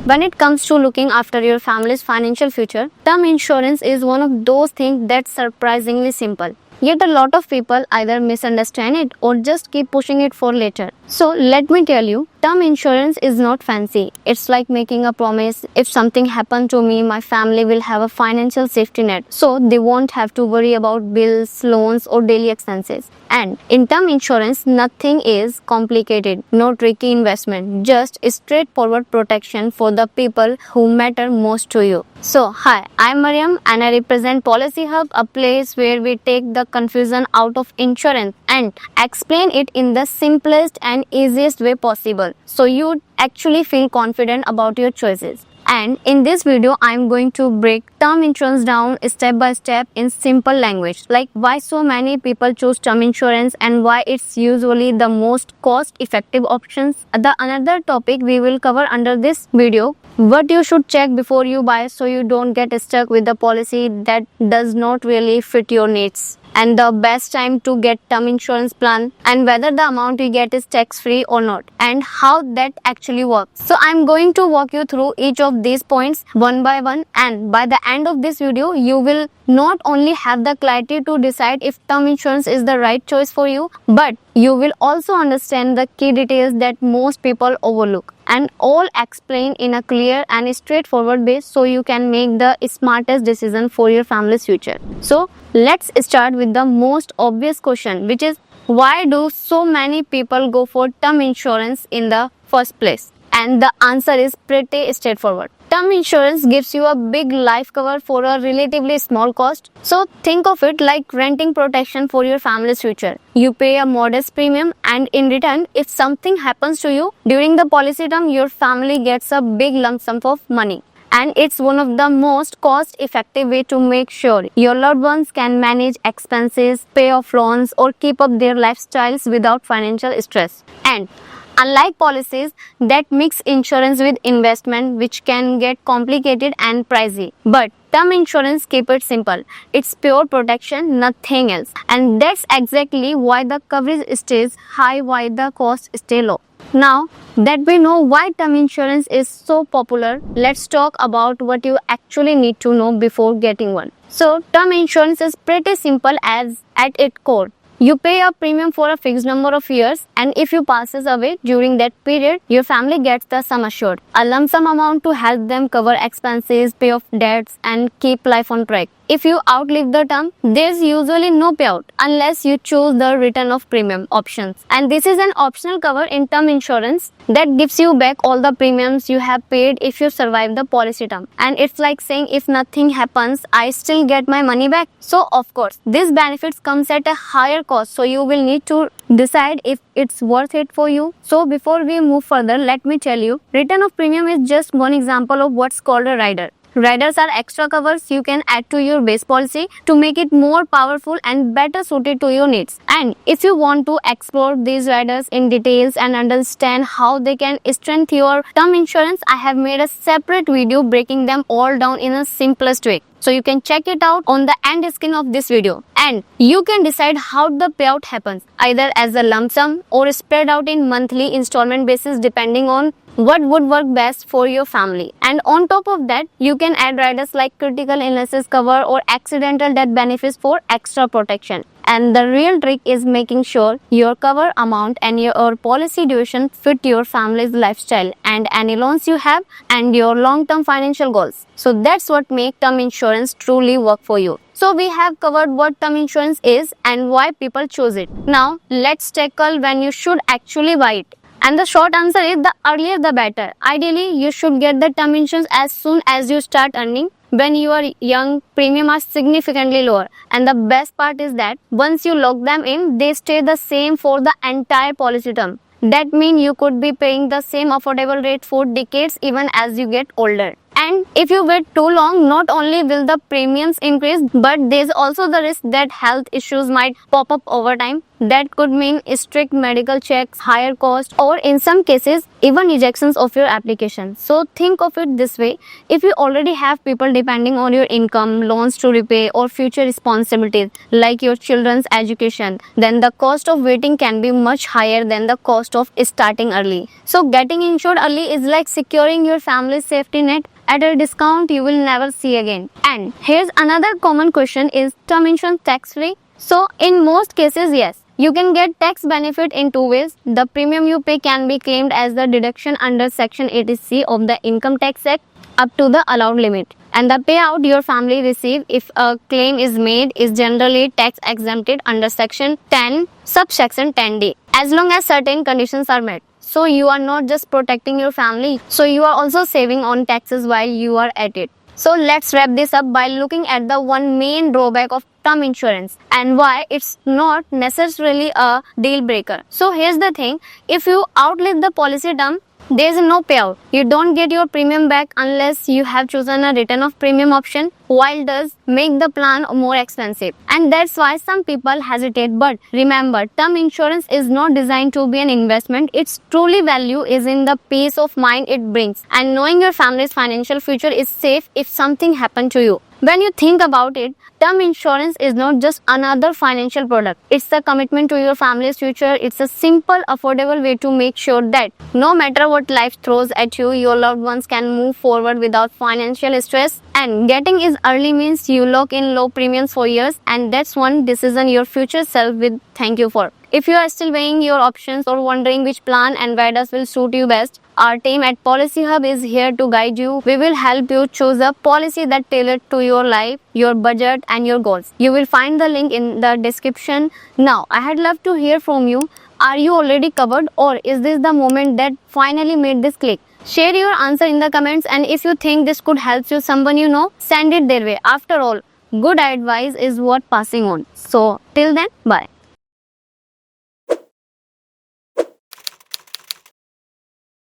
When it comes to looking after your family's financial future, term insurance is one of those things that's surprisingly simple. Yet a lot of people either misunderstand it or just keep pushing it for later. So let me tell you, term insurance is not fancy. It's like making a promise. If something happened to me, my family will have a financial safety net. So they won't have to worry about bills, loans or daily expenses. And in term insurance, nothing is complicated. No tricky investment. Just straightforward protection for the people who matter most to you. So, hi, I'm Mariam and I represent Policy Hub, a place where we take the confusion out of insurance and explain it in the simplest and easiest way possible so you actually feel confident about your choices. And in this video, I'm going to break term insurance down step by step in simple language, like why so many people choose term insurance and why it's usually the most cost-effective options. The another topic we will cover under this video, what you should check before you buy so you don't get stuck with a policy that does not really fit your needs, and the best time to get term insurance plan, and whether the amount you get is tax free or not, and how that actually works. So I'm going to walk you through each of these points one by one, and by the end of this video you will not only have the clarity to decide if term insurance is the right choice for you, but you will also understand the key details that most people overlook, and all explained in a clear and straightforward way so you can make the smartest decision for your family's future. So let's start with the most obvious question, which is why do so many people go for term insurance in the first place? And the answer is pretty straightforward. Term insurance gives you a big life cover for a relatively small cost. So think of it like renting protection for your family's future. You pay a modest premium, and in return, if something happens to you during the policy term, your family gets a big lump sum of money. And it's one of the most cost-effective way to make sure your loved ones can manage expenses, pay off loans, or keep up their lifestyles without financial stress. And unlike policies that mix insurance with investment, which can get complicated and pricey, but term insurance keep it simple. It's pure protection, nothing else. And that's exactly why the coverage stays high, why the cost stay low. Now that we know why term insurance is so popular, let's talk about what you actually need to know before getting one. So term insurance is pretty simple as at its core. You pay a premium for a fixed number of years, and if you passes away during that period, your family gets the sum assured, a lump sum amount to help them cover expenses, pay off debts, and keep life on track. If you outlive the term, there's usually no payout unless you choose the return of premium options. And this is an optional cover in term insurance that gives you back all the premiums you have paid if you survive the policy term. And it's like saying if nothing happens, I still get my money back. So of course, these benefits comes at a higher cost, so you will need to decide if it's worth it for you. So before we move further, let me tell you, return of premium is just one example of what's called a rider. Riders are extra covers you can add to your base policy to make it more powerful and better suited to your needs. And if you want to explore these riders in details and understand how they can strengthen your term insurance, I have made a separate video breaking them all down in a simplest way. So you can check it out on the end screen of this video, and you can decide how the payout happens, either as a lump sum or spread out in monthly installment basis depending on what would work best for your family. And on top of that, you can add riders like critical illnesses cover or accidental death benefits for extra protection. And the real trick is making sure your cover amount and your policy duration fit your family's lifestyle and any loans you have and your long-term financial goals. So that's what makes term insurance truly work for you. So we have covered what term insurance is and why people choose it. Now let's tackle when you should actually buy it. And the short answer is the earlier the better. Ideally, you should get the term insurance as soon as you start earning. When you are young, premiums are significantly lower. And the best part is that once you lock them in, they stay the same for the entire policy term. That means you could be paying the same affordable rate for decades even as you get older. And And if you wait too long, not only will the premiums increase, but there's also the risk that health issues might pop up over time. That could mean strict medical checks, higher costs, or in some cases, even rejections of your application. So think of it this way. If you already have people depending on your income, loans to repay, or future responsibilities like your children's education, then the cost of waiting can be much higher than the cost of starting early. So getting insured early is like securing your family's safety net at a discount you will never see again. And here's another common question: is term insurance tax free? So in most cases, yes. You can get tax benefit in two ways. The premium you pay can be claimed as the deduction under Section 80C of the Income Tax Act up to the allowed limit. And the payout your family receive if a claim is made is generally tax exempted under Section 10, subsection 10D, as long as certain conditions are met. So you are not just protecting your family, so you are also saving on taxes while you are at it. So let's wrap this up by looking at the one main drawback of term insurance and why it's not necessarily a deal breaker. So here's the thing: if you outlive the policy term, there is no payout. You don't get your premium back unless you have chosen a return of premium option, while does make the plan more expensive. And that's why some people hesitate. But remember, term insurance is not designed to be an investment. Its truly value is in the peace of mind it brings, and knowing your family's financial future is safe if something happened to you. When you think about it, term insurance is not just another financial product. It's a commitment to your family's future. It's a simple, affordable way to make sure that no matter what life throws at you, your loved ones can move forward without financial stress. And getting is early means you lock in low premiums for years, and that's one decision your future self will thank you for. If you are still weighing your options or wondering which plan and riders will suit you best, our team at Policy Hub is here to guide you. We will help you choose a policy that tailored to your life, your budget, and your goals. You will find the link in the description. Now, I had loved to hear from you. Are you already covered, or is this the moment that finally made this click? Share your answer in the comments, and if you think this could help you someone you know, send it their way. After all, good advice is worth passing on. So, till then, bye.